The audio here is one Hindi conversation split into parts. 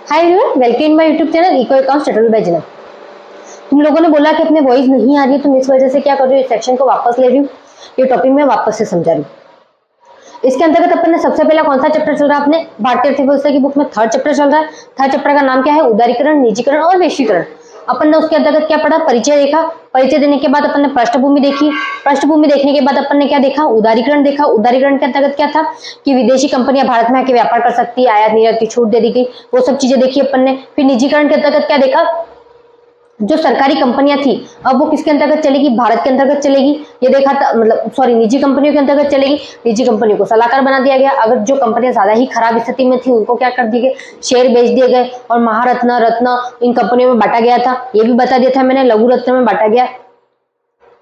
Hi everyone, welcome my YouTube channel eco accounts tutorial by Zeenat. तुम लोगों ने बोला कि अपने वॉइस नहीं आ रही है, तो इस वजह से क्या कर रही हूँ, इस सेक्शन को वापस ले रही हूँ, ये टॉपिक में वापस से समझा रही हूँ। इसके अंतर्गत अपन ने सबसे पहला कौन सा चैप्टर चल रहा है, अपने भारतीय अर्थव्यवस्था की बुक में थर्ड चैप्टर चल रहा है। थर्ड चैप्टर का नाम क्या है, उदारीकरण, निजीकरण और वैश्वीकरण। अपन ने उसके अंतर्गत क्या पढ़ा, परिचय देखा। परिचय देने के बाद अपन ने पृष्ठभूमि देखी। पृष्ठभूमि देखने के बाद अपन ने क्या देखा, उदारीकरण देखा। उदारीकरण के अंतर्गत क्या था कि विदेशी कंपनियां भारत में आके व्यापार कर सकती है, आयात निर्यात की छूट दे दी गई, वो सब चीजें देखी अपन ने। फिर निजीकरण के अंतर्गत क्या देखा, जो सरकारी कंपनियां थी अब वो किसके अंतर्गत चलेगी, भारत के अंतर्गत चलेगी, ये देखा था। मतलब सॉरी, निजी कंपनियों के अंतर्गत चलेगी। निजी कंपनियों को सलाहकार बना दिया गया। अगर जो कंपनियां ज्यादा ही खराब स्थिति में थी उनको क्या कर दिए गए, शेयर बेच दिए गए और महारत्न, रत्न इन कंपनियों में बांटा गया था। ये भी बता दिया था मैंने, लघु रत्न में बांटा गया,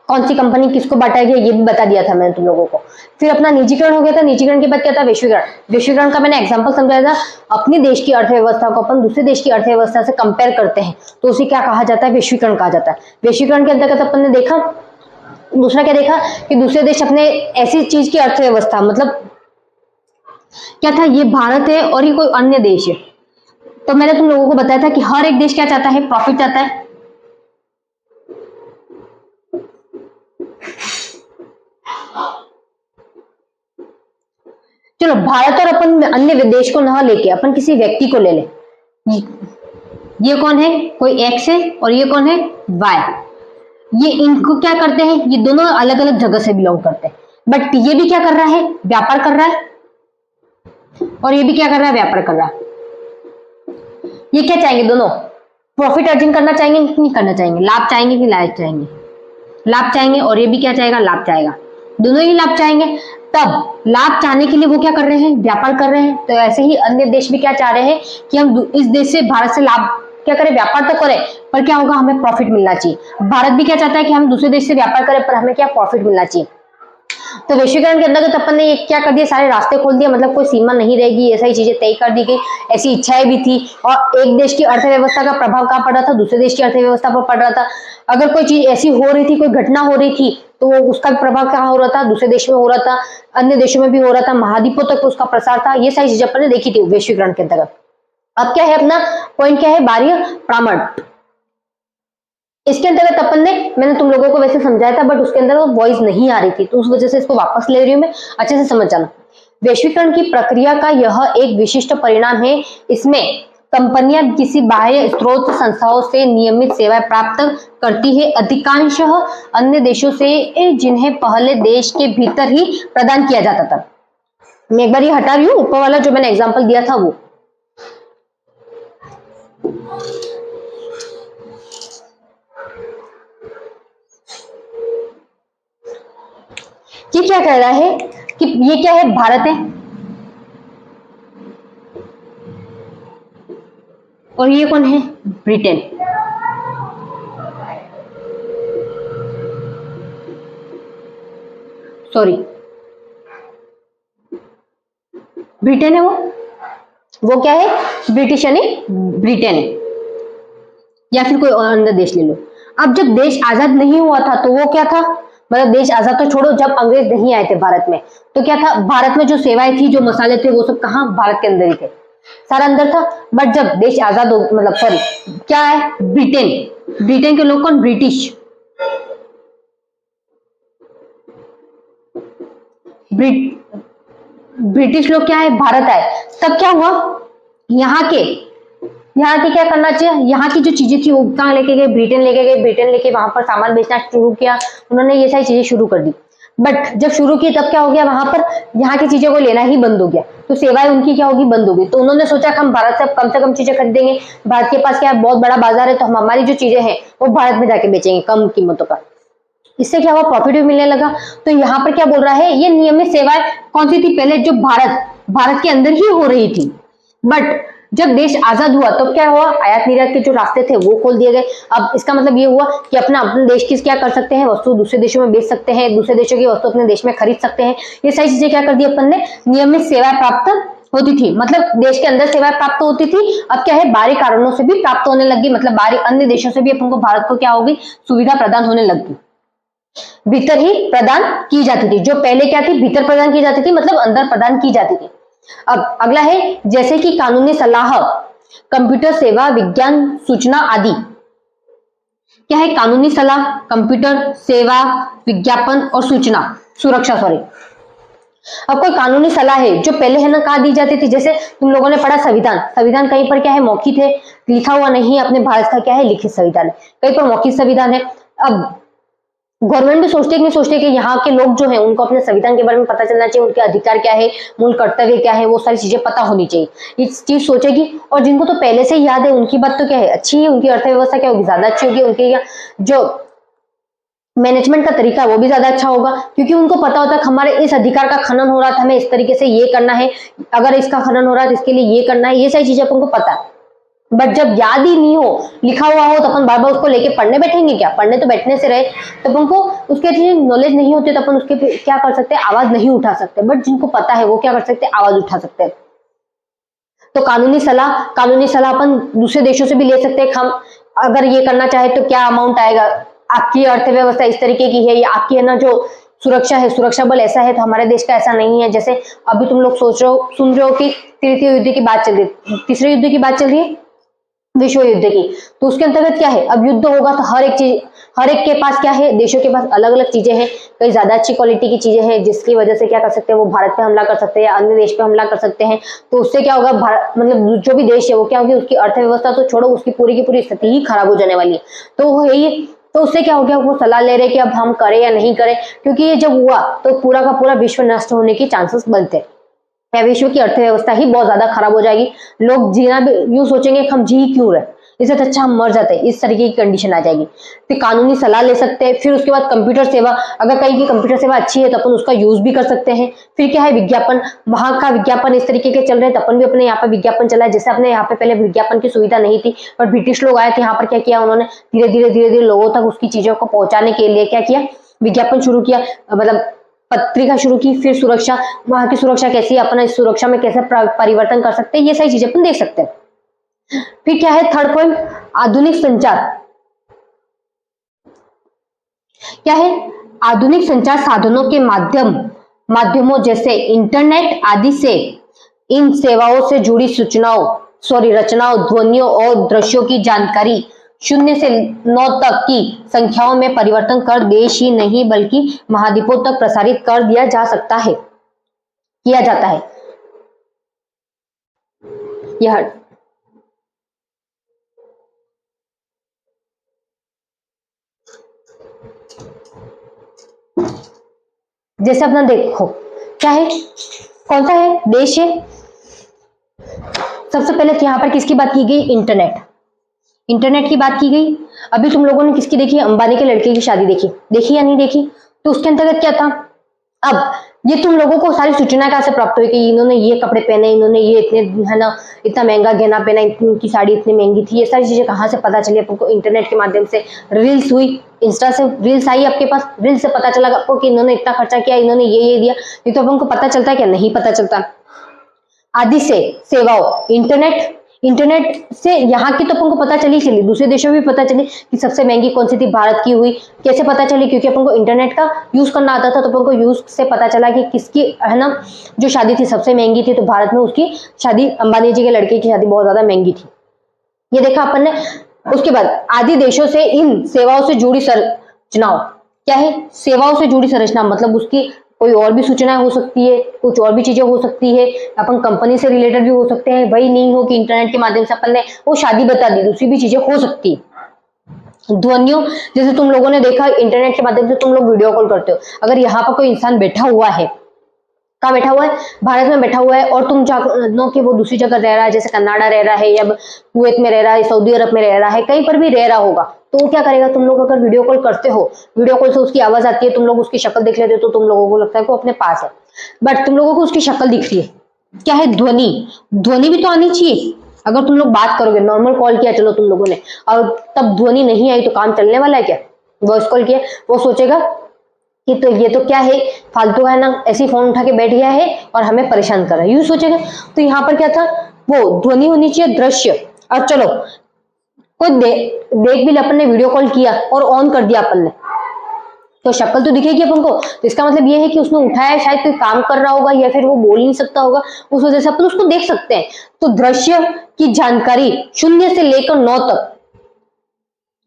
कौन सी कंपनी किसको बांटा गया ये भी बता दिया था मैंने तुम लोगों को। फिर अपना निजीकरण हो गया था। निजीकरण के बाद क्या था, वैश्वीकरण। वैश्वीकरण का मैंने एग्जांपल समझाया था। अपनी देश की अर्थव्यवस्था को अपन दूसरे देश की अर्थव्यवस्था से कंपेयर करते हैं तो उसे क्या कहा जाता है, वैश्वीकरण कहा जाता है। वैश्वीकरण के अंतर्गत अपन ने देखा, दूसरा क्या देखा कि दूसरे देश अपने ऐसी चीज की अर्थव्यवस्था, मतलब क्या था, ये भारत है और ये कोई अन्य देश है। तो मैंने तुम लोगों को बताया था कि हर एक देश क्या चाहता है, प्रॉफिट चाहता है। चलो भारत और अपन अन्य देश को ना लेके अपन किसी व्यक्ति को ले ले। ये कौन है, कोई एक्स है और ये कौन है, वाई। ये इनको क्या करते हैं, ये दोनों अलग अलग जगह से बिलोंग करते हैं, बट ये भी क्या कर रहा है, व्यापार कर रहा है, और ये भी क्या कर रहा है, व्यापार कर रहा है। ये क्या चाहेंगे, दोनों प्रॉफिट अर्जिंग करना चाहेंगे कि नहीं करना चाहेंगे, लाभ चाहेंगे कि लाभ चाहेंगे, लाभ चाहेंगे। और ये भी क्या चाहेगा, लाभ चाहेगा, दोनों ही लाभ चाहेंगे। तब लाभ चाहने के लिए वो क्या कर रहे हैं, व्यापार कर रहे हैं। तो ऐसे ही अन्य देश भी क्या चाह रहे हैं कि हम इस देश से, भारत से लाभ क्या करें, व्यापार तो करें, पर क्या होगा, हमें प्रॉफिट मिलना चाहिए। भारत भी क्या चाहता है कि हम दूसरे देश से व्यापार करें, पर हमें क्या, प्रॉफिट मिलना चाहिए। तो वैश्वीकरण के अंतर्गत अपन ने ये क्या कर दिया, सारे रास्ते खोल दिया, मतलब कोई सीमा नहीं रहेगी, ऐसा ही चीजें तय कर दी गई। ऐसी इच्छाएं भी थी। और एक देश की अर्थव्यवस्था का प्रभाव कहाँ पड़ रहा था, दूसरे देश की अर्थव्यवस्था पर पड़ रहा था। अगर कोई चीज ऐसी हो रही थी, कोई घटना हो रही थी, तो उसका प्रभाव कहाँ हो रहा था, दूसरे देश में हो रहा था, अन्य देशों में भी हो रहा था, महाद्वीपों तक उसका प्रसार था। ये सारी चीजें अपन ने देखी थी वैश्वीकरण के अंतर्गत। अब क्या है, अपना पॉइंट क्या है, बाह्य प्रामाण। इसके अंतर्गत अपन ने, मैंने तुम लोगों को वैसे समझाया था बट उसके अंदर वो वॉइस नहीं आ रही थी, तो उस वजह से इसको वापस ले रही हूं मैं, अच्छे से समझ जाना। वैश्वीकरण की प्रक्रिया का यह एक विशिष्ट परिणाम है। इसमें कंपनियां किसी बाह्य स्रोत संस्थाओं से नियमित सेवाएं प्राप्त करती है, अधिकांशतः अन्य देशों से, जिन्हें पहले देश के भीतर ही प्रदान किया जाता था। मैं एक बार ये हटा रही हूँ, ऊपर वाला जो मैंने एग्जाम्पल दिया था वो। ये क्या कह रहा है कि ये क्या है, भारत है और ये कौन है, ब्रिटेन। सॉरी, ब्रिटेन है वो क्या है, ब्रिटिश यानी ब्रिटेन, या फिर कोई और अन्य देश ले लो। अब जब देश आजाद नहीं हुआ था तो वो क्या था, मतलब देश आजाद तो छोड़ो, जब अंग्रेज नहीं आए थे भारत में तो क्या था, भारत में जो सेवाएं थी, जो मसाले थे, वो सब कहाँ, भारत के अंदर ही थे, सारा अंदर था। बट जब देश आजाद हो, मतलब सॉरी, क्या है, ब्रिटेन, ब्रिटेन के लोग कौन, ब्रिटिश, ब्रिटिश लोग क्या है, भारत आए। तब क्या हुआ, यहाँ के क्या करना चाहिए, यहाँ की जो चीजें थी वो कहाँ लेके गए, ब्रिटेन लेके गए। ब्रिटेन लेके वहां पर सामान बेचना शुरू किया उन्होंने, ये सारी चीजें शुरू कर दी। बट जब शुरू की तब क्या हो गया, वहां पर यहाँ की चीजों को लेना ही बंद हो गया, तो सेवाएं उनकी क्या होगी, बंद हो गई। तो उन्होंने सोचा कि हम भारत से कम चीजें खरीदेंगे, भारत के पास क्या है, बहुत बड़ा बाजार है, तो हम हमारी जो चीजें हैं वो भारत में जाके बेचेंगे कम कीमतों पर। इससे क्या हुआ, प्रॉफिट भी मिलने लगा। तो यहाँ पर क्या बोल रहा है, ये नियमित सेवाएं कौन सी थी, पहले जो भारत के अंदर ही हो रही थी, बट जब देश आजाद हुआ तो क्या हुआ, आयात निर्यात के जो रास्ते थे वो खोल दिए गए। अब इसका मतलब ये हुआ कि अपने देश की क्या कर सकते हैं, वस्तु दूसरे देशों में बेच सकते हैं, दूसरे देशों की वस्तु अपने देश में खरीद सकते हैं। ये सारी चीजें क्या कर दी अपन ने, नियमित सेवाएं प्राप्त होती थी, मतलब देश के अंदर सेवाएं प्राप्त होती थी। अब क्या है, बाहरी कारणों से भी प्राप्त होने लगी, मतलब बाहरी अन्य देशों से भी अपन को, भारत को क्या होगी, सुविधा प्रदान होने लगी। भीतर ही प्रदान की जाती थी, जो पहले क्या थी, भीतर प्रदान की जाती थी, मतलब अंदर प्रदान की जाती थी। अब अगला है, जैसे कि कानूनी सलाह, कंप्यूटर सेवा, विज्ञान, सूचना आदि। क्या है? कानूनी सलाह, कंप्यूटर सेवा, विज्ञापन और सूचना सुरक्षा, सॉरी। अब कोई कानूनी सलाह है जो पहले है ना कहा दी जाती थी, जैसे तुम लोगों ने पढ़ा संविधान, संविधान कहीं पर क्या है? मौखिक है, लिखा हुआ नहीं है। अपने भारत का क्या है? लिखित संविधान है, कहीं पर मौखिक संविधान है। अब गवर्नमेंट भी सोचते कि नहीं सोचते कि यहाँ के लोग जो है उनको अपने संविधान के बारे में पता चलना चाहिए, उनके अधिकार क्या है, मूल कर्तव्य क्या है, वो सारी चीजें पता होनी चाहिए। इस चीज सोचेगी। और जिनको तो पहले से ही याद है उनकी बात तो क्या है? अच्छी है, उनकी अर्थव्यवस्था क्या होगी? ज्यादा अच्छी होगी। उनके जो मैनेजमेंट का तरीका है वो भी ज्यादा अच्छा होगा, क्योंकि उनको पता होता है कि हमारे इस अधिकार का खनन हो रहा था, हमें इस तरीके से ये करना है, अगर इसका खनन हो रहा है तो इसके लिए ये करना है। ये सारी चीजें अपन को पता है। बट जब याद ही नहीं हो, लिखा हुआ हो, तो अपन बार बार उसको लेके पढ़ने बैठेंगे क्या? पढ़ने तो बैठने से रहे, तो अपन को उसके नॉलेज नहीं होती तो अपन उसके क्या कर सकते हैं? आवाज नहीं उठा सकते। बट जिनको पता है वो क्या कर सकते हैं? आवाज उठा सकते हैं। तो कानूनी सलाह अपन दूसरे देशों से भी ले सकते हैं। हम अगर ये करना चाहे तो क्या अमाउंट आएगा, आपकी अर्थव्यवस्था इस तरीके की है, या आपकी है ना जो सुरक्षा है, सुरक्षा बल ऐसा है, तो हमारे देश का ऐसा नहीं है। जैसे अभी तुम लोग सोच रहे हो, सुन रहे हो कि तृतीय युद्ध की बात चल रही है, तीसरे युद्ध की बात चल रही है, विश्व युद्ध की। तो उसके अंतर्गत क्या है? अब युद्ध होगा तो हर एक के पास क्या है? देशों के पास अलग अलग चीजें हैं, कई ज्यादा अच्छी क्वालिटी की चीजें हैं, जिसकी वजह से क्या कर सकते हैं? वो भारत पे हमला कर सकते हैं या अन्य देश पे हमला कर सकते हैं। तो उससे क्या होगा? मतलब जो भी देश है वो क्या होगी? उसकी अर्थव्यवस्था तो छोड़ो, उसकी पूरी की पूरी स्थिति ही खराब हो जाने वाली है। तो वो यही, तो उससे क्या हो गया? वो सलाह ले रहे कि अब हम करें या नहीं करें, क्योंकि ये जब हुआ तो पूरा का पूरा विश्व नष्ट होने के चांसेस बनते हैं। विश्व की अर्थव्यवस्था ही बहुत ज्यादा खराब हो जाएगी। लोग जीना भी यूं सोचेंगे कि हम जी क्यों रहे, इससे अच्छा हम मर जाते हैं, इस तरीके की कंडीशन आ जाएगी। तो कानूनी सलाह ले सकते हैं। फिर उसके बाद कंप्यूटर सेवा, अगर कहीं की कंप्यूटर सेवा अच्छी है तो अपन उसका यूज भी कर सकते हैं। फिर क्या है? विज्ञापन, वहां का विज्ञापन इस तरीके के चल रहे हैं तो अपन भी अपने यहाँ पे विज्ञापन चलाए। जैसे अपने यहाँ पे पहले विज्ञापन की सुविधा नहीं थी, पर ब्रिटिश लोग आए थे यहाँ पर, क्या किया उन्होंने? धीरे धीरे लोगों तक उसकी चीजों को पहुंचाने के लिए क्या किया? विज्ञापन शुरू किया, मतलब पत्रिका शुरू की। फिर सुरक्षा, वहां की सुरक्षा कैसी है, अपना इस सुरक्षा में कैसे परिवर्तन कर सकते हैं, ये सारी चीजें अपन देख सकते हैं। फिर क्या है? थर्ड पॉइंट, आधुनिक संचार। क्या है? आधुनिक संचार साधनों के माध्यमों जैसे इंटरनेट आदि से इन सेवाओं से जुड़ी रचनाओं, ध्वनियों और दृश्यों की जानकारी 0 से 9 तक की संख्याओं में परिवर्तन कर देश ही नहीं बल्कि महाद्वीपों तक प्रसारित कर दिया जा सकता है, किया जाता है। यह जैसे अपना देखो क्या है, कौन सा है देश है? सबसे पहले तो यहाँ पर किसकी बात की गई? इंटरनेट की बात की गई। अभी तुम लोगों ने किसकी देखी? अंबानी के लड़के की शादी देखी या नहीं देखी? तो उसके अंतर्गत क्या था? अब ये तुम लोगों को सारी सूचना कहाँ से प्राप्त हुई कि इन्होंने ये कपड़े पहने, इन्होंने ये इतने है ना इतना महंगा गहना पहना, इनकी साड़ी इतनी महंगी थी, ये सारी चीजें कहाँ से पता चली आपको? इंटरनेट के माध्यम से। रील्स हुई, इंस्टा से रील्स आई आपके पास, रील्स से पता चला आपको कि इन्होंने इतना खर्चा किया, इन्होंने ये दिया। ये तो अपन को पता चलता है क्या? नहीं पता चलता। आदि से सेवाओं, इंटरनेट से यहाँ की तो अपन को पता चली, दूसरे देशों में भी पता चली कि सबसे महंगी कौन सी थी, भारत की हुई। कैसे पता चली? क्योंकि अपन को इंटरनेट का यूज करना आता था, तो अपन को यूज से पता चला कि किसकी है ना जो शादी थी सबसे महंगी थी, तो भारत में उसकी शादी, अंबानी जी के लड़के की शादी बहुत ज्यादा महंगी थी। ये देखा अपन ने। उसके बाद आदि देशों से इन सेवाओं से जुड़ी संरचनाओं, क्या है? सेवाओं से जुड़ी संरचना मतलब उसकी कोई और भी सूचनाएं हो सकती है, कुछ और भी चीजें हो सकती है, अपन कंपनी से रिलेटेड भी हो सकते हैं। वही नहीं हो कि इंटरनेट के माध्यम से अपन ने वो शादी बता दी, दूसरी भी चीजें हो सकती है। ध्वनियों, जैसे तुम लोगों ने देखा इंटरनेट के माध्यम से तुम लोग वीडियो कॉल करते हो, अगर यहाँ पर कोई इंसान बैठा हुआ है, कहाँ बैठा हुआ है? भारत में बैठा हुआ है, और तुम जानो कि वो दूसरी जगह रह रहा है, जैसे कनाडा रह रहा है या कुवैत में रह रहा है, सऊदी अरब में रह रहा है, कहीं पर भी रह रहा होगा, तो वो क्या करेगा? तुम लोग अगर वीडियो कॉल करते हो, वीडियो कॉल से उसकी आवाज आती है, तुम लोग उसकी शक्ल देख लेते हो, तो तुम लोगों को लगता है कि वो अपने पास है, बट तुम लोगों को उसकी शक्ल दिख रही है। क्या है? ध्वनि भी तो आनी चाहिए। अगर तुम लोग बात करोगे, नॉर्मल कॉल किया चलो तुम लोगों ने, और तब ध्वनि नहीं आई तो काम चलने वाला है क्या? वॉइस कॉल किया, वो सोचेगा कि तो ये तो क्या है, फालतू है ना, ऐसी फोन उठा के बैठ गया है और हमें परेशान कर रहा है, यूं सोचेगा। तो यहाँ पर क्या था? वो ध्वनि होनी चाहिए, दृश्य। और चलो कोई देख भी ले, अपन ने वीडियो कॉल किया और ऑन कर दिया अपन ने, तो शक्ल तो दिखेगी अपन को, तो इसका मतलब ये है कि उसने उठाया, शायद कोई काम कर रहा होगा या फिर वो बोल नहीं सकता होगा, उस वजह से अपन उसको देख सकते हैं। तो दृश्य की जानकारी 0 से लेकर 9 तक,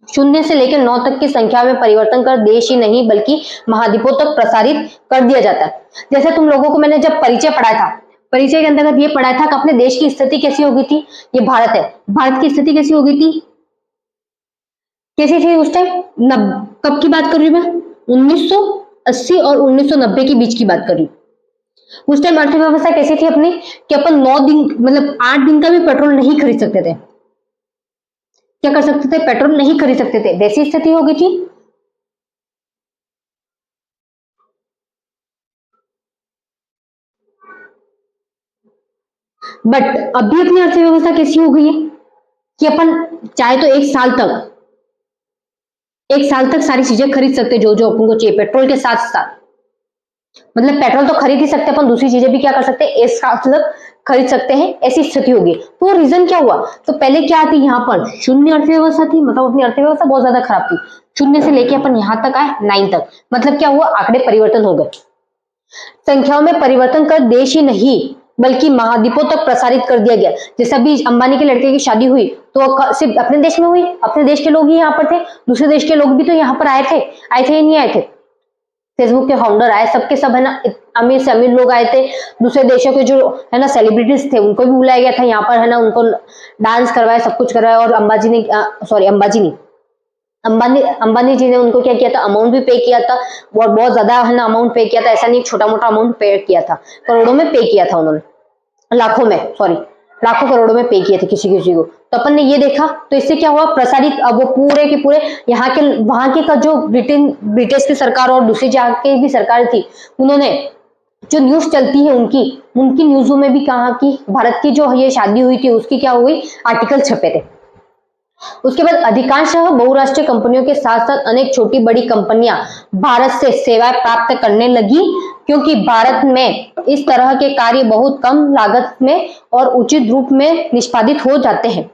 0 से लेकर 9 तक की संख्या में परिवर्तन कर देश ही नहीं बल्कि महाद्वीपों तक प्रसारित कर दिया जाता है। जैसे तुम लोगों को मैंने जब परिचय पढ़ाया था, परिचय के अंतर्गत ये पढ़ाया था कि अपने देश की स्थिति कैसी हो गई थी। ये भारत है, भारत की स्थिति कैसी हो गई थी, कैसी थी उस टाइम, कब की बात कर रही हूँ मैं, 1980 और 1990 के बीच की बात कर रही हूँ। उस टाइम अर्थव्यवस्था कैसी थी अपनी कि अपन 9 दिन मतलब 8 दिन का भी पेट्रोल नहीं खरीद सकते थे। क्या कर सकते थे, पेट्रोल नहीं खरीद सकते थे, वैसी स्थिति हो गई थी। बट अभी अपनी अर्थव्यवस्था कैसी हो गई है कि अपन चाहे तो एक साल तक सारी चीजें खरीद सकते हैं जो जो अपन को चाहिए, पेट्रोल के साथ साथ। मतलब पेट्रोल तो खरीद ही सकते हैं अपन, दूसरी चीजें भी क्या कर सकते हैं, एक साथ मतलब खरीद सकते हैं, ऐसी स्थिति होगी। तो रीजन क्या हुआ, तो पहले क्या थी, यहाँ पर शून्य अर्थव्यवस्था थी, मतलब अपनी अर्थव्यवस्था बहुत ज्यादा खराब थी। 0 से लेके अपन यहाँ तक आए 9 तक, मतलब क्या हुआ, आंकड़े परिवर्तन हो गए, संख्याओं में परिवर्तन कर देश ही नहीं बल्कि महाद्वीपों तक प्रसारित कर दिया गया। जैसे अभी अंबानी के लड़के की शादी हुई तो सिर्फ अपने देश में हुई, अपने देश के लोग ही यहाँ पर थे, दूसरे देश के लोग भी तो यहाँ पर आए थे या नहीं आए थे। फेसबुक के फाउंडर आए, सबके सब है ना, अमीर से अमीर लोग आए थे, दूसरे देशों के जो है ना सेलिब्रिटीज थे उनको भी बुलाया गया था यहाँ पर, है ना, उनको डांस करवाया, सब कुछ करवाया। और अंबानी जी ने उनको क्या किया था, अमाउंट भी पे किया था, और बहुत ज्यादा है ना अमाउंट पे किया था, ऐसा नहीं छोटा मोटा अमाउंट पे किया था, करोड़ों में पे किया था उन्होंने, लाखों करोड़ों में पे किए थे किसी किसी को। तो अपन ने ये देखा, तो इससे क्या हुआ, प्रसारित, अब वो पूरे के पूरे यहाँ के वहां के का जो ब्रिटिश की सरकार और दूसरी जगह की भी सरकार थी, उन्होंने जो न्यूज चलती है उनकी न्यूजों में भी कहा कि भारत की जो ये शादी हुई थी उसकी क्या हुई, आर्टिकल छपे थे। उसके बाद अधिकांश बहुराष्ट्रीय कंपनियों के साथ साथ अनेक छोटी बड़ी कंपनियां भारत से सेवाएं प्राप्त करने लगी, क्योंकि भारत में इस तरह के कार्य बहुत कम लागत में और उचित रूप में निष्पादित हो जाते हैं।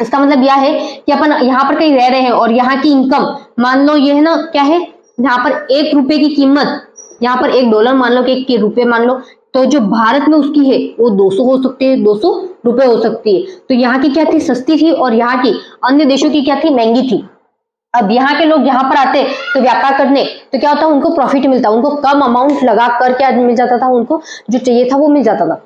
इसका मतलब यह है कि अपन यहाँ पर कहीं रह रहे हैं और यहाँ की इनकम मान लो ये है ना, क्या है, यहाँ पर 1 रुपए की कीमत, यहाँ पर $1 मान लो कि 1 रुपए मान लो, तो जो भारत में उसकी है वो 200 हो सकती है, 200 रुपए हो सकती है। तो यहाँ की क्या थी, सस्ती थी, और यहाँ की अन्य देशों की क्या थी, महंगी थी। अब यहाँ के लोग यहाँ पर आते तो व्यापार करने, तो क्या होता, उनको प्रॉफिट मिलता, उनको कम अमाउंट लगा कर क्या मिल जाता था, उनको जो चाहिए था वो मिल जाता था।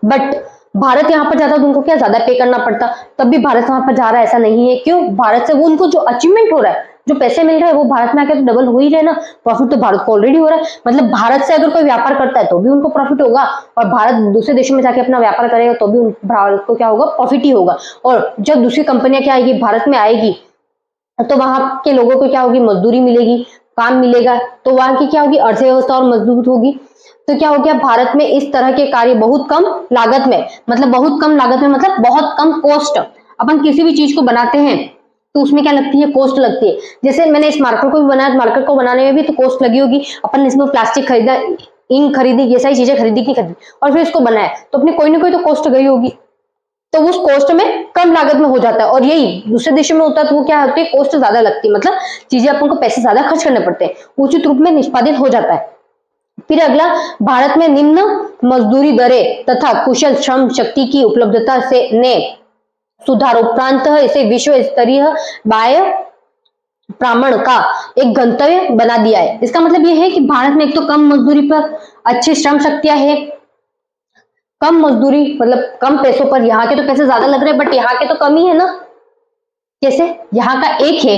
बट भारत यहाँ पर जाता तो उनको क्या ज्यादा पे करना पड़ता, तब भी भारत वहां पर जा रहा है ऐसा नहीं है। क्यों, भारत से वो उनको जो अचीवमेंट हो रहा है, जो पैसे मिल रहे हैं वो भारत में आके तो डबल हो ही रहे ना, प्रॉफिट तो भारत को ऑलरेडी हो रहा है। मतलब भारत से अगर कोई व्यापार करता है तो भी उनको प्रॉफिट होगा, और भारत दूसरे देशों में जाके अपना व्यापार करेगा तो भी भारत को क्या होगा, प्रॉफिट ही होगा। और जब दूसरी कंपनियां क्या आएगी, भारत में आएगी, तो वहां के लोगों को क्या होगी, मजदूरी मिलेगी, काम मिलेगा, तो वहां की क्या होगी, अर्थव्यवस्था और मजबूत होगी। तो क्या हो गया, भारत में इस तरह के कार्य बहुत कम लागत में, मतलब बहुत कम लागत में, मतलब बहुत कम कॉस्ट, अपन किसी भी चीज को बनाते हैं तो उसमें क्या लगती है, कॉस्ट लगती है। जैसे मैंने इस मार्कर को भी बनाया, मार्कर को बनाने में भी तो कॉस्ट लगी होगी, अपन इसमें प्लास्टिक खरीदा, इंक खरीदी, ये सारी चीजें खरीदी की खरीदी, और फिर इसको बनाया, तो अपनी कोई ना कोई तो कॉस्ट गई होगी, तो उस कॉस्ट में कम लागत में हो जाता है। और यही दूसरे देशों में होता है तो वो क्या होती है, कॉस्ट ज्यादा लगती है, मतलब चीजें अपन को पैसे ज्यादा खर्च करने पड़ते हैं, उचित रूप में निष्पादित हो जाता है। फिर अगला, भारत में निम्न मजदूरी दरें तथा कुशल श्रम शक्ति की उपलब्धता से ने सुधार उपरांत इसे विश्व स्तरीय बाह्य प्रमाण का एक गंतव्य बना दिया है। इसका मतलब यह है कि भारत में एक तो कम मजदूरी पर अच्छी श्रम शक्तियां है, कम मजदूरी मतलब कम पैसों पर, यहाँ के तो पैसे ज्यादा लग रहे हैं बट यहाँ के तो कम ही है ना। जैसे यहाँ का एक है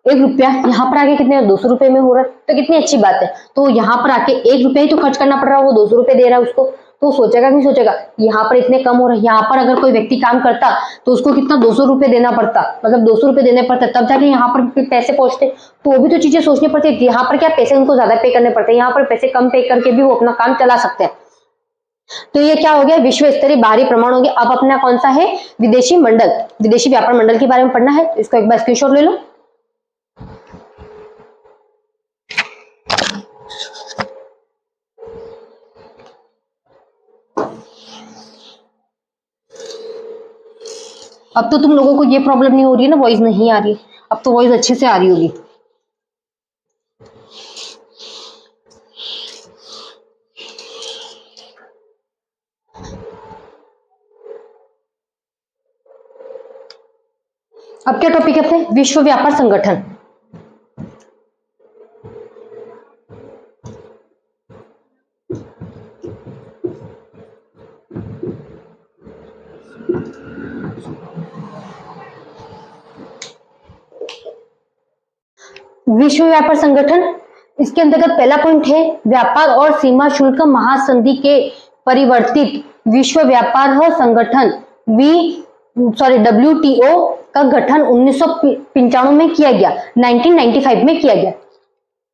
1 रुपया, यहाँ पर आके कितने 200 रुपए में हो रहा है, तो कितनी अच्छी बात है। तो यहाँ पर आके 1 रुपया ही तो खर्च करना पड़ रहा है, वो 200 रुपए दे रहा है उसको, तो सोचेगा नहीं सोचेगा, यहाँ पर इतने कम हो रहा है। यहाँ पर अगर कोई व्यक्ति काम करता तो उसको कितना 200 रुपए देना पड़ता, मतलब 200 रुपए देने पड़ते तब जाके यहाँ पर पैसे पहुंचते। तो वो भी तो चीजें सोचनी पड़ती है, यहाँ पर क्या पैसे उनको ज्यादा पे करने पड़ते हैं, यहाँ पर पैसे कम पे करके भी वो अपना काम चला सकते हैं। तो ये क्या हो गया, विश्व स्तरीय बाहरी प्रमाण हो गया। अब अपना कौन सा है, विदेशी मंडल, विदेशी व्यापार मंडल के बारे में पढ़ना है, इसको एक बार स्क्रीनशॉट ले लो। अब तो तुम लोगों को ये प्रॉब्लम नहीं हो रही है ना, वॉइस नहीं आ रही, अब तो वॉइस अच्छे से आ रही होगी। अब क्या टॉपिक है अपने, विश्व व्यापार संगठन। विश्व व्यापार संगठन, इसके अंतर्गत पहला पॉइंट है व्यापार और सीमा शुल्क महासंधि के परिवर्तित विश्व व्यापार संगठन WTO का गठन 1995 में किया गया, 1995 में किया गया।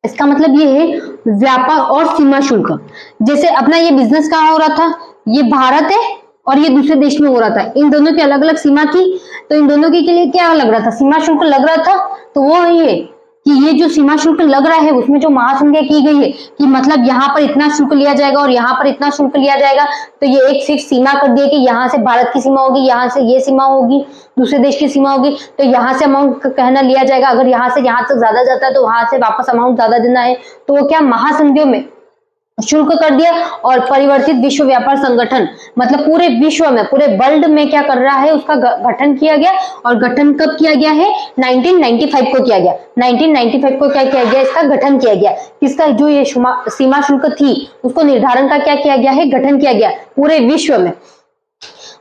इसका मतलब ये है व्यापार और सीमा शुल्क, जैसे अपना ये बिजनेस कहाँ हो रहा था, ये भारत है और ये दूसरे देश में हो रहा था, इन दोनों की अलग अलग सीमा थी, तो इन दोनों के लिए क्या लग रहा था, सीमा शुल्क लग रहा था। तो वो ये कि ये जो सीमा शुल्क लग रहा है उसमें जो महासंख्या की गई है कि मतलब यहाँ पर इतना शुल्क लिया जाएगा और यहाँ पर इतना शुल्क लिया जाएगा, तो ये एक फिक्स सीमा कर दिया कि यहाँ से भारत की सीमा होगी, यहाँ से ये सीमा होगी, दूसरे देश की सीमा होगी, तो यहाँ से अमाउंट कहना लिया जाएगा, अगर यहाँ से यहाँ तक ज्यादा जाता है तो वहां से वापस अमाउंट ज्यादा देना है, तो वो क्या महासंधियों में शुल्क कर दिया। और परिवर्तित विश्व व्यापार संगठन मतलब पूरे विश्व में, पूरे वर्ल्ड में क्या कर रहा है, उसका गठन किया गया। और गठन कब किया गया है, 1995 को किया गया। 1995 को क्या किया गया, इसका गठन किया गया। किसका, जो ये सीमा शुल्क थी उसको निर्धारण का क्या किया गया है, गठन किया गया पूरे विश्व में।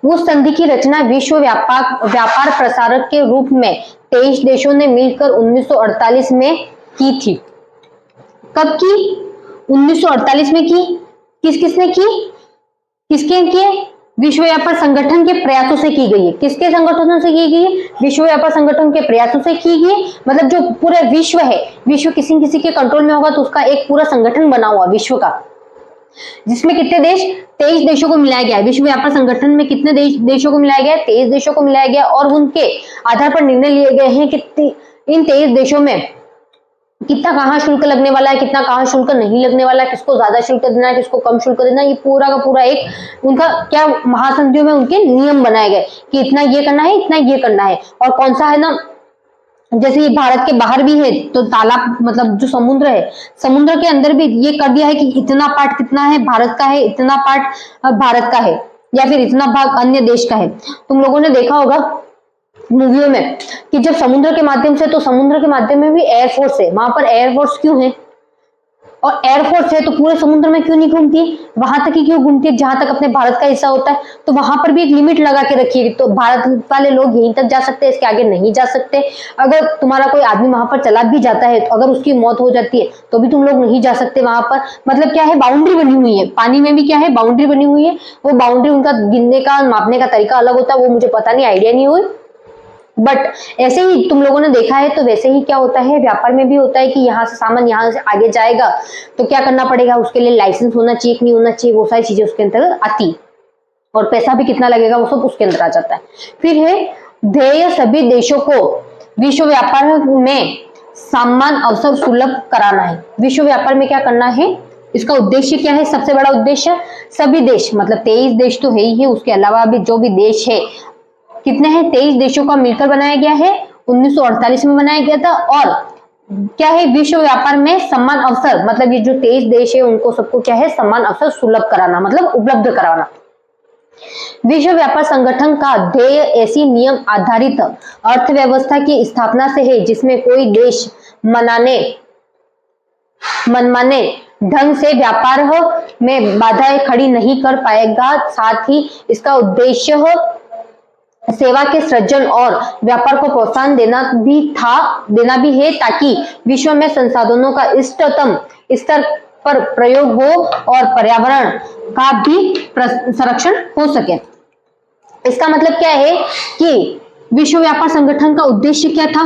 उस संधि की रचना विश्व व्यापार प्रसारक के रूप में 23 देशों ने मिलकर 1948 में की थी। कब की, 1948 में की। किस किसने की, किसके किए, विश्व व्यापार संगठन के प्रयासों से की गई है। किसके संगठनों से की गई है, विश्व व्यापार संगठन के प्रयासों से की गई है। मतलब जो पूरा विश्व है, विश्व किसी किसी के कंट्रोल में होगा तो उसका एक पूरा संगठन बना हुआ विश्व का, जिसमें कितने देश, 23 देशों को मिलाया गया है। विश्व व्यापार संगठन में कितने देशों को मिलाया गया है, 23 देशों को मिलाया गया। और उनके आधार पर निर्णय लिए गए हैं कि इन 23 देशों में कितना कहाँ शुल्क लगने वाला है, कितना कहाँ शुल्क नहीं लगने वाला है, किसको ज्यादा शुल्क देना है, किसको कम शुल्क देना है। ये पूरा का पूरा एक उनका क्या, महासंधियों में उनके नियम बनाए गए कि इतना ये करना है, इतना ये करना है। और कौन सा है ना, जैसे ये भारत के बाहर भी है तो तालाब मतलब जो समुद्र है, समुद्र के अंदर भी ये कर दिया है कि इतना पार्ट कितना है भारत का है, इतना पार्ट भारत का है, या फिर इतना भाग अन्य देश का है। तुम लोगों ने देखा होगा मूवियों में कि जब समुद्र के माध्यम से, तो समुद्र के माध्यम में भी एयरफोर्स है, वहां पर एयरफोर्स क्यों है, और एयरफोर्स है तो पूरे समुद्र में क्यों नहीं घूमती, वहां तक ही क्यों घूमती है जहां तक अपने भारत का हिस्सा होता है। तो वहां पर भी एक लिमिट लगा के रखी है, तो भारत वाले लोग यहीं तक जा सकते हैं, इसके आगे नहीं जा सकते। अगर तुम्हारा कोई आदमी वहां पर चला भी जाता है, तो अगर उसकी मौत हो जाती है तो भी तुम लोग नहीं जा सकते वहां पर। मतलब क्या है, बाउंड्री बनी हुई है, पानी में भी क्या है, बाउंड्री बनी हुई है। वो बाउंड्री उनका गिनने का, मापने का तरीका अलग होता है, वो मुझे पता नहीं, आइडिया नहीं हुई, बट ऐसे ही तुम लोगों ने देखा है। तो वैसे ही क्या होता है, व्यापार में भी होता है कि यहाँ से सामान यहाँ से आगे जाएगा तो क्या करना पड़ेगा, उसके लिए लाइसेंस होना चाहिए कि नहीं होना चाहिए, वो सारी चीजें उसके अंतर्गत आती, और पैसा भी कितना लगेगा वो सब उसके अंदर आ जाता है। फिर है ध्येय, सभी देशों को विश्व व्यापार में समान अवसर सुलभ कराना है। विश्व व्यापार में क्या करना है, इसका उद्देश्य क्या है, सबसे बड़ा उद्देश्य सभी देश, मतलब 23 देश तो है ही है, उसके अलावा भी जो भी देश है, कितने हैं, 23 देशों का मिलकर बनाया गया है, 1948 में बनाया गया था। और क्या है, विश्व व्यापार में समान अवसर, मतलब ये जो 23 देश है उनको सबको क्या है, समान अवसर सुलभ कराना, मतलब उपलब्ध कराना। विश्व व्यापार संगठन का ध्येय ऐसी नियम आधारित अर्थव्यवस्था की स्थापना से है जिसमें कोई देश मनमाने ढंग से व्यापार में बाधाएं खड़ी नहीं कर पाएगा। साथ ही इसका उद्देश्य सेवा के सृजन और व्यापार को प्रोत्साहन देना भी है, ताकि विश्व में संसाधनों का इष्टतम स्तर पर प्रयोग हो और पर्यावरण का भी संरक्षण हो सके। इसका मतलब क्या है कि विश्व व्यापार संगठन का उद्देश्य क्या था,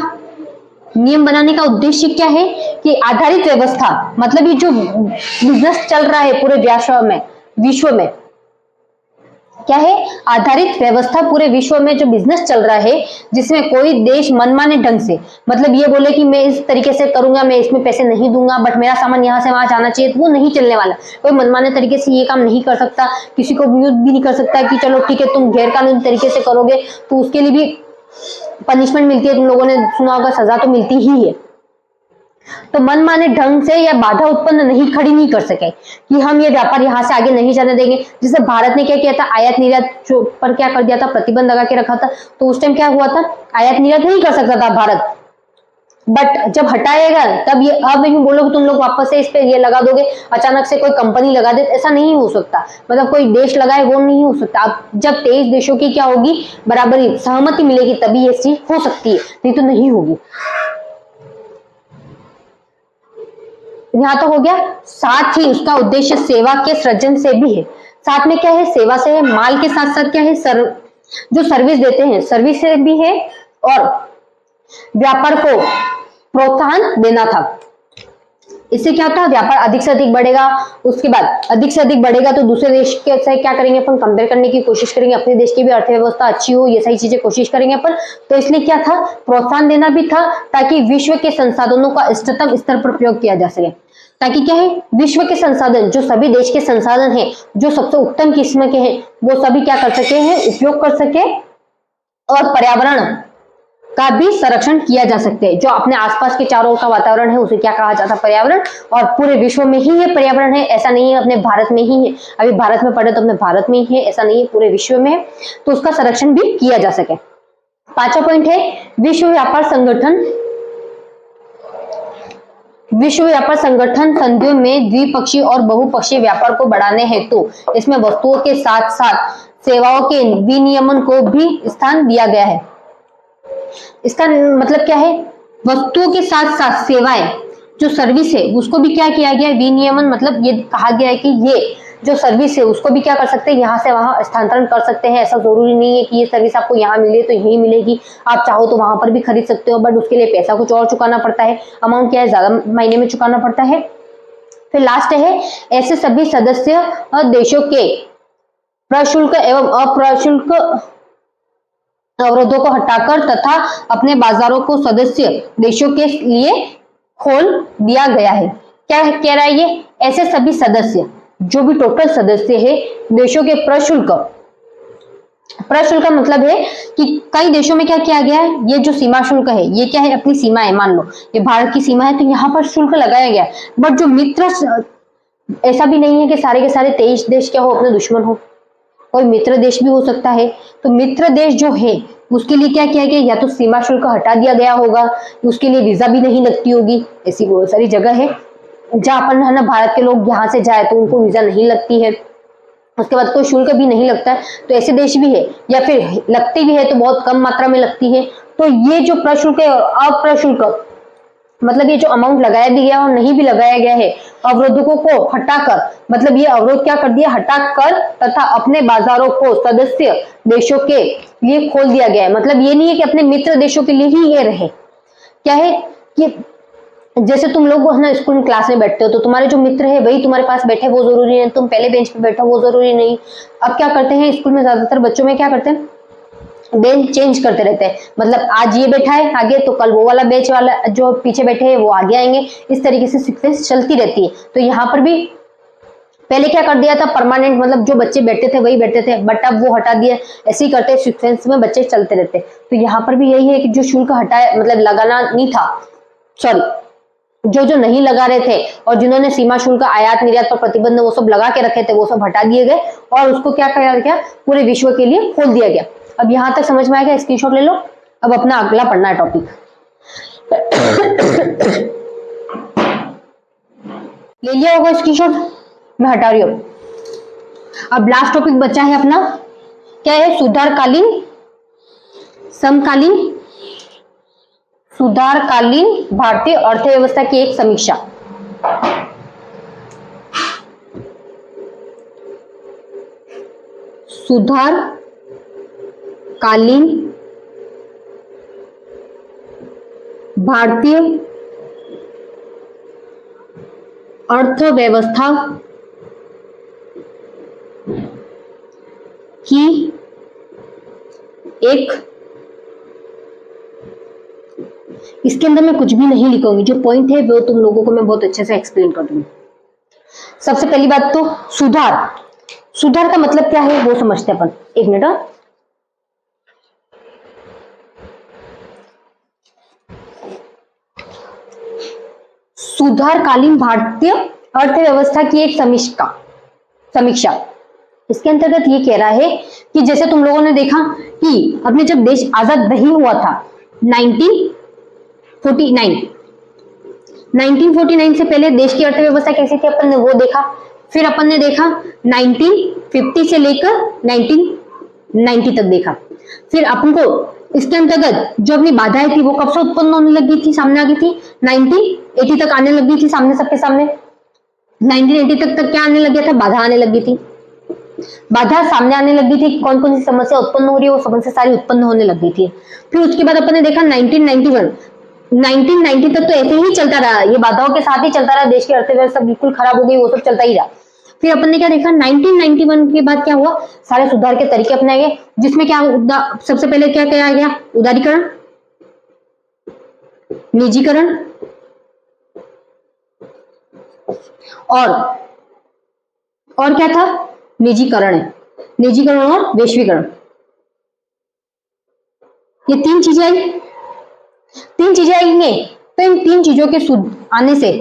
नियम बनाने का उद्देश्य क्या है कि आधारित व्यवस्था, मतलब ये जो बिजनेस चल रहा है पूरे विश्व में क्या है, आधारित व्यवस्था पूरे विश्व में जो बिजनेस चल रहा है, जिसमें कोई देश मनमाने ढंग से, मतलब ये बोले कि मैं इस तरीके से करूंगा, मैं इसमें पैसे नहीं दूंगा, बट मेरा सामान यहाँ से वहां जाना चाहिए, तो वो नहीं चलने वाला। कोई मनमाने तरीके से ये काम नहीं कर सकता, किसी को यूज भी नहीं कर सकता कि चलो ठीक है तुम गैर कानूनी तरीके से करोगे तो उसके लिए भी पनिशमेंट मिलती है। तुम लोगों ने सुना होगा, सजा तो मिलती ही है। तो मनमाने ढंग से या बाधा उत्पन्न नहीं खड़ी नहीं कर सके कि हम ये व्यापार यहाँ से आगे नहीं जाने देंगे। जैसे भारत ने क्या किया था, आयात निर्यात पर क्या कर दिया था, प्रतिबंध लगा के रखा था। तो उस टाइम क्या हुआ था, आयात निर्यात नहीं कर सकता था भारत। बट जब हटाएगा तब ये, अब यूं बोलो कि तुम लोग वापस से इस पे ये लगा दोगे, अचानक से कोई कंपनी लगा दे, ऐसा नहीं हो सकता। मतलब कोई देश लगाए वो नहीं हो सकता। अब जब 23 देशों की क्या होगी, बराबरी सहमति मिलेगी तभी ये चीज हो सकती है, नहीं तो नहीं होगी। यहां तो हो गया। साथ ही उसका उद्देश्य सेवा के सृजन से भी है। साथ में क्या है, सेवा से है, माल के साथ साथ क्या है, जो सर्विस देते हैं सर्विस से भी है, और व्यापार को प्रोत्साहन देना था। इससे क्या होता है, व्यापार अधिक से अधिक बढ़ेगा। उसके बाद अधिक से अधिक बढ़ेगा तो दूसरे देश के से क्या करेंगे अपन, कंपेयर करने की कोशिश करेंगे, अपने देश की भी अर्थव्यवस्था अच्छी हो, ये सही चीजें कोशिश करेंगे अपन। तो इसलिए क्या था, प्रोत्साहन देना भी था, ताकि विश्व के संसाधनों का इष्टतम स्तर पर प्रयोग किया जा सके। ताकि क्या है, विश्व के संसाधन, जो सभी देश के संसाधन हैं, जो सबसे उत्तम किस्म के हैं, वो सभी क्या कर सके हैं, उपयोग कर सके, और पर्यावरण का भी संरक्षण किया जा सकते हैं। जो अपने आसपास के चारों ओर का वातावरण है उसे क्या कहा जाता है, पर्यावरण। और पूरे विश्व में ही ये पर्यावरण है, ऐसा नहीं है अपने भारत में ही है। अभी भारत में पढ़े तो अपने भारत में ही है, ऐसा नहीं है, पूरे विश्व में है। तो उसका संरक्षण भी किया जा सके। 5वां पॉइंट है, विश्व व्यापार संगठन। विश्व व्यापार संगठन संधियों में द्विपक्षीय और बहुपक्षीय व्यापार को बढ़ाने हेतु इसमें वस्तुओं के साथ साथ सेवाओं के विनियमन को भी स्थान दिया गया है। इसका मतलब क्या है, वस्तुओं के साथ साथ सेवाएं, जो सर्विस है उसको भी क्या किया गया है, विनियमन। मतलब ये कहा गया है कि ये जो सर्विस है उसको भी क्या कर सकते हैं, यहाँ से वहां स्थानांतरण कर सकते हैं। ऐसा जरूरी नहीं है कि ये सर्विस आपको यहाँ मिले तो यही मिलेगी, आप चाहो तो वहां पर भी खरीद सकते हो, बट उसके लिए पैसा कुछ और चुकाना पड़ता है। अमाउंट क्या है, ज्यादा महीने में चुकाना पड़ता है। फिर लास्ट है, ऐसे सभी सदस्य देशों के प्रशुल्क एवं अप्रशुल्क अवरोधों को हटाकर तथा अपने बाजारों को सदस्य देशों के लिए खोल दिया गया है। क्या कह रहा है ये, ऐसे सभी सदस्य, जो भी टोटल सदस्य है देशों के प्रशुल्क। प्रशुल्क का मतलब है कि कई देशों में क्या किया गया है, ये जो सीमा शुल्क है ये क्या है, अपनी सीमा है। मान लो ये भारत की सीमा है तो यहाँ पर शुल्क लगाया गया है। बट जो मित्र, ऐसा भी नहीं है कि सारे के सारे 23 देश क्या हो, अपने दुश्मन हो, कोई मित्र देश भी हो सकता है। तो मित्र देश जो है उसके लिए क्या किया गया, या तो सीमा शुल्क हटा दिया गया होगा, उसके लिए वीजा भी नहीं लगती होगी। ऐसी बहुत सारी जगह है जहां अपन है ना, भारत के लोग यहाँ से जाए तो उनको वीजा नहीं लगती है, उसके बाद कोई शुल्क भी नहीं लगता है। तो ऐसे देश भी है, या फिर लगती भी है तो बहुत कम मात्रा में लगती है। तो ये जो प्रशुल्क है और अप्रशुल्क, मतलब ये जो अमाउंट लगाया भी गया और नहीं भी लगाया गया है, अवरोधकों को हटाकर, मतलब ये अवरोध क्या कर दिया, हटाकर तथा अपने बाजारों को सदस्य देशों के लिए खोल दिया गया है। मतलब ये नहीं है कि अपने मित्र देशों के लिए ही ये रहे। क्या है कि जैसे तुम लोग है ना स्कूल में क्लास में बैठते हो तो तुम्हारे जो मित्र है वही तुम्हारे पास बैठे, वो जरूरी नहीं, तुम पहले बेंच पे बैठो वो जरूरी नहीं। अब क्या करते हैं स्कूल में, ज्यादातर बच्चों में क्या करते हैं, बेंच चेंज करते रहते हैं। मतलब आज ये बैठा है आगे तो कल वो वाला बेंच वाला जो पीछे बैठे हैं वो आगे आएंगे। इस तरीके से सीक्वेंस चलती रहती है। तो यहाँ पर भी पहले क्या कर दिया था, परमानेंट, मतलब जो बच्चे बैठते थे वही बैठते थे, बट अब वो हटा दिया। ऐसे ही करते सीक्वेंस में बच्चे चलते रहते। तो यहाँ पर भी यही है कि जो शुल्क हटाया, मतलब लगाना नहीं था, सॉरी, जो जो नहीं लगा रहे थे और जिन्होंने सीमा शुल्क, आयात निर्यात पर प्रतिबंध वो सब लगा के रखे थे, वो सब हटा दिए गए और उसको क्या किया गया, पूरे विश्व के लिए खोल दिया गया। अब यहां तक समझ में आ गया, स्क्रीनशॉट ले लो। अब अपना अगला पढ़ना है टॉपिक। ले लिया होगा स्क्रीनशॉट, मैं हटा रही हूं। अब लास्ट टॉपिक बचा है अपना, क्या है, सुधारकालीन, समकालीन, सुधारकालीन भारतीय अर्थव्यवस्था की एक समीक्षा। सुधारकालीन भारतीय अर्थव्यवस्था की एक, इसके अंदर मैं कुछ भी नहीं लिखूंगी, जो पॉइंट है वो तुम लोगों को मैं बहुत अच्छे से एक्सप्लेन कर दूंगी। सबसे पहली बात तो सुधार, सुधार का मतलब क्या है वो समझते हैं अपन। एक मिनट, सुधारकालीन भारतीय अर्थव्यवस्था की एक समीक्षा। इसके अंतर्गत ये कह रहा है कि जैसे तुम लोगों ने देखा कि अपने जब देश आजाद नहीं हुआ था 1949 से पहले देश की अर्थव्यवस्था कैसी थी अपन ने वो देखा। फिर अपन ने देखा 1950 से लेकर 1990 तक देखा। फिर अपन को इसके अंतर्गत जो अपनी बाधाएं थी वो कब से उत्पन्न होने लगी थी, सामने आ गई थी 1980 तक आने लगी थी सामने, सबके सामने। 1980 तक क्या आने लग गया था, बाधा आने लगी थी। बाधा सामने आने लगी थी, कौन कौन सी समस्या उत्पन्न हो रही है वो समस्या सारी उत्पन्न होने लगी थी। फिर उसके बाद अपन ने देखा 1990 तक तो ऐसे ही चलता रहा, ये बाधाओं के साथ ही चलता रहा, देश की अर्थव्यवस्था बिल्कुल खराब हो गई, वो सब चलता ही रहा। फिर अपन ने क्या देखा 1991 के बाद क्या हुआ, सारे सुधार के तरीके अपनाए गए, जिसमें क्या सबसे पहले क्या किया गया, उदारीकरण, निजीकरण और क्या था, निजीकरण और वैश्वीकरण। ये तीन चीजें आएंगे। तो इन तीन चीजों के आने से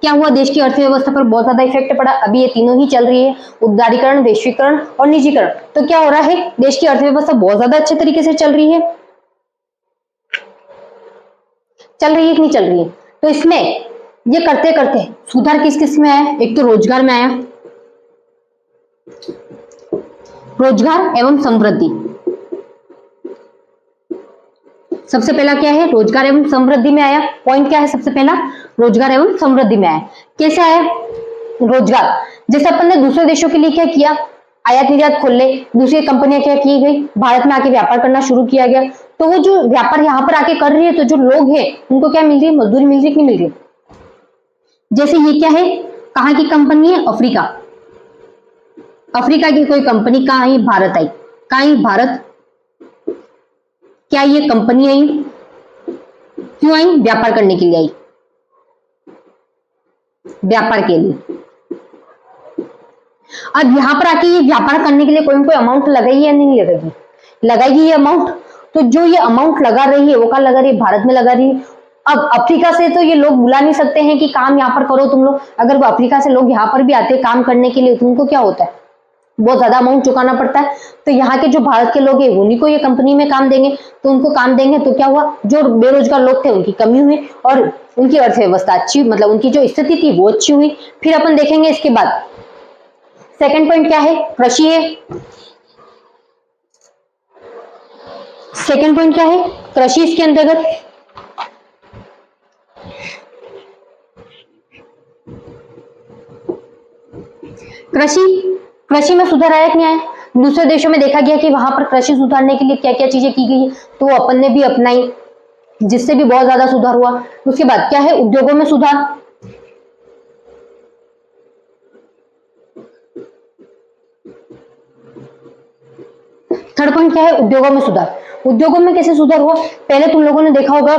क्या हुआ, देश की अर्थव्यवस्था पर बहुत ज्यादा इफेक्ट पड़ा। अभी ये तीनों ही चल रही है, उदारीकरण, वैश्वीकरण और निजीकरण। तो क्या हो रहा है, देश की अर्थव्यवस्था बहुत ज्यादा अच्छे तरीके से चल रही है कि नहीं चल रही है। तो इसमें ये करते करते सुधार किस किस में आया, एक तो रोजगार में आया, रोजगार एवं समृद्धि। सबसे पहला क्या है, रोजगार एवं समृद्धि में आया। पॉइंट क्या है, सबसे पहला रोजगार एवं समृद्धि में आया। कैसे आया रोजगार, जैसे अपन ने दूसरे देशों के लिए क्या किया, आयात निर्यात खोल ले, दूसरी कंपनियां क्या की गई, भारत में आके व्यापार करना शुरू किया गया। तो वो जो व्यापार यहाँ पर आके कर रही है, तो जो लोग हैं उनको क्या मिल रही है, मजदूरी मिल रही है कि नहीं मिल रही। जैसे ये क्या है, कहाँ की कंपनी है, अफ्रीका की कोई कंपनी कहाँ आई, भारत आई। कहाँ आई, भारत। क्या ये कंपनी आई, क्यों आई, व्यापार करने के लिए आई, व्यापार के लिए। अब यहां पर आके ये व्यापार करने के लिए कोई कोई अमाउंट लगाई या नहीं लगाएगी, लगाएगी ये अमाउंट। तो जो ये अमाउंट लगा रही है वो कहाँ लगा रही है, भारत में लगा रही है। अब अफ्रीका से तो ये लोग बुला नहीं सकते हैं कि काम यहाँ पर करो तुम लोग। अगर वो अफ्रीका से लोग यहाँ पर भी आते हैं काम करने के लिए, तो उनको क्या होता है, बहुत ज्यादा अमाउंट चुकाना पड़ता है। तो यहाँ के जो भारत के लोग हैं उन्हीं को ये कंपनी में काम देंगे। तो उनको काम देंगे तो क्या हुआ, जो बेरोजगार लोग थे उनकी कमी हुई और उनकी अर्थव्यवस्था अच्छी, मतलब उनकी जो स्थिति थी वो अच्छी हुई। फिर अपन देखेंगे इसके बाद सेकंड पॉइंट क्या है, कृषि है। सेकंड पॉइंट क्या है, कृषि। इसके अंतर्गत कृषि में सुधार आया कि नहीं आया। दूसरे देशों में देखा गया कि वहां पर कृषि सुधारने के लिए क्या क्या चीजें की गई, तो अपन ने भी अपनाई, जिससे भी बहुत ज्यादा सुधार हुआ। उसके बाद क्या है, उद्योगों में सुधार। थर्ड पॉइंट क्या है, उद्योगों में सुधार। उद्योगों में कैसे सुधार हुआ, पहले तुम लोगों ने देखा होगा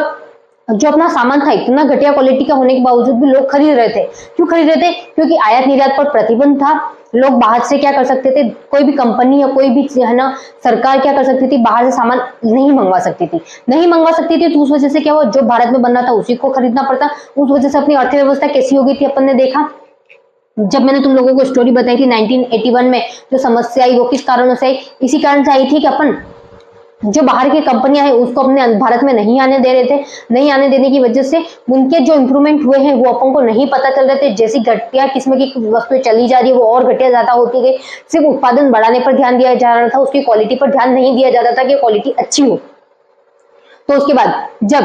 जो अपना सामान था इतना घटिया क्वालिटी का होने के बावजूद भी लोग खरीद रहे थे। क्यों खरीद रहे थे, क्योंकि आयात निर्यात पर प्रतिबंध था। लोग बाहर से क्या कर सकते थे, कोई भी कंपनी या कोई भी है ना सरकार क्या कर सकती थी, बाहर से सामान नहीं मंगवा सकती थी। तो उस वजह से क्या हुआ, जो भारत में बनना था उसी को खरीदना पड़ता। उस वजह से अपनी अर्थव्यवस्था कैसी हो गई थी, अपन ने देखा जब मैंने तुम लोगों को स्टोरी बताई थी 1981 में जो समस्या आई वो किस कारणों से आई, इसी कारण से आई थी कि अपन जो बाहर की कंपनियां हैं उसको अपने भारत में नहीं आने दे रहे थे। नहीं आने देने की वजह से उनके जो इंप्रूवमेंट हुए हैं वो अपन को नहीं पता चल रहे थे। जैसी घटिया किस्म की वस्तुएं चली जा रही है वो और घटिया ज्यादा होती गई। सिर्फ उत्पादन बढ़ाने पर ध्यान दिया जा रहा था, उसकी क्वालिटी पर ध्यान नहीं दिया जाता था कि क्वालिटी अच्छी हो। तो उसके बाद जब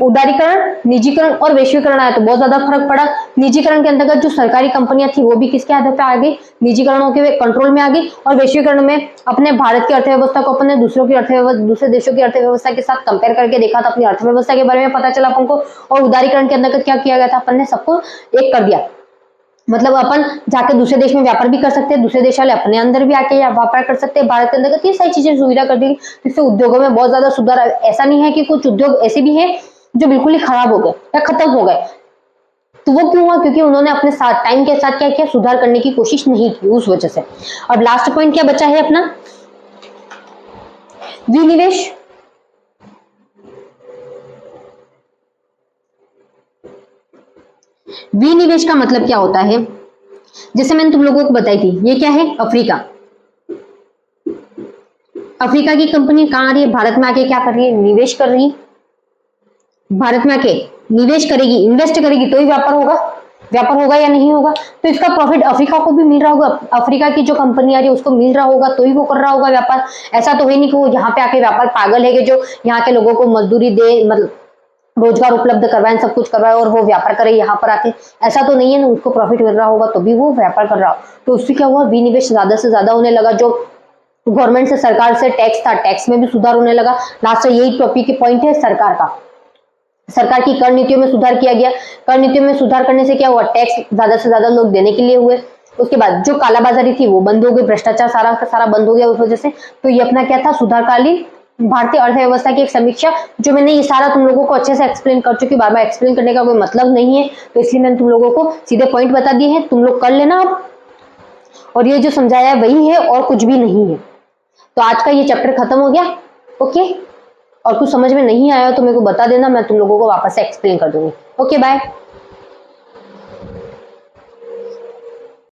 उदारीकरण, निजीकरण और वैश्वीकरण आया तो बहुत ज्यादा फर्क पड़ा। निजीकरण के अंतर्गत जो सरकारी कंपनियां थी वो भी किसके आधार पर आ गई, निजीकरणों के कंट्रोल में आ गई। और वैश्वीकरण में अपने भारत की अर्थव्यवस्था को अपने दूसरे देशों की अर्थव्यवस्था के साथ कंपेयर करके देखा था, अपनी अर्थव्यवस्था के बारे में पता चला अपन को। और उदारीकरण के अंतर्गत क्या किया गया था, अपन ने सबको एक कर दिया, मतलब अपन जाके दूसरे देश में व्यापार भी कर सकते हैं, दूसरे देश वाले अपने अंदर भी आके व्यापार कर सकते हैं भारत के अंदर। ये सारी चीजें सुविधा कर दी, जिससे उद्योगों में बहुत ज्यादा सुधार। ऐसा नहीं है कि कुछ उद्योग ऐसे भी हैं जो बिल्कुल ही खराब हो गए या खत्म हो गए। तो वो क्यों हुआ, क्योंकि उन्होंने अपने साथ टाइम के साथ क्या किया, सुधार करने की कोशिश नहीं की, उस वजह से। अब लास्ट पॉइंट क्या बचा है अपना, विनिवेश। विनिवेश का मतलब क्या होता है, जैसे मैंने तुम लोगों को बताई थी, ये क्या है, अफ्रीका। अफ्रीका की कंपनी कहाँ आ रही है, भारत में आके क्या कर रही है, निवेश कर रही है। भारत में आके निवेश करेगी, इन्वेस्ट करेगी तो ही व्यापार होगा, व्यापार होगा या नहीं होगा। तो इसका प्रॉफिट अफ्रीका को भी मिल रहा होगा, अफ्रीका की जो कंपनी आ रही है उसको मिल रहा होगा, तो ही वो कर रहा होगा व्यापार। ऐसा तो है नहीं कि वो यहाँ पे आके व्यापार पागल है कि जो यहाँ के लोगों को मजदूरी दे, मतलब रोजगार उपलब्ध करवाए, सब कुछ करवाए और वो व्यापार करे यहाँ पर आके। ऐसा तो नहीं है ना, उसको प्रॉफिट मिल रहा होगा तो भी वो व्यापार कर रहा हो। तो उससे क्या हुआ, विनिवेश ज्यादा से ज्यादा होने लगा। जो गवर्नमेंट से, सरकार से टैक्स था, टैक्स में भी सुधार होने लगा। लास्ट यही टॉपिक की पॉइंट है सरकार का। सरकार की कर नीतियों में सुधार किया गया। कर नीतियों में सुधार करने से क्या हुआ, टैक्स ज्यादा से ज्यादा लोग देने के लिए हुए। उसके बाद जो कालाबाजारी थी वो बंद हो गई, भ्रष्टाचार सारा का सारा बंद हो गया उस वजह से। तो ये अपना क्या था, सुधारकालीन भारतीय अर्थव्यवस्था की एक समीक्षा। जो मैंने ये सारा तुम लोगों को अच्छे से एक्सप्लेन कर चुकी, बार बार एक्सप्लेन करने का कोई मतलब नहीं है, तो इसलिए मैंने तुम लोगों को सीधे पॉइंट बता दिए हैं, तुम लोग कर लेना अब। और ये जो समझाया है वही है और कुछ भी नहीं है। तो आज का ये चैप्टर खत्म हो गया। ओके, और कुछ समझ में नहीं आया तो मेरे को बता देना, मैं तुम लोगों को वापस से एक्सप्लेन कर दूंगी। Okay, bye.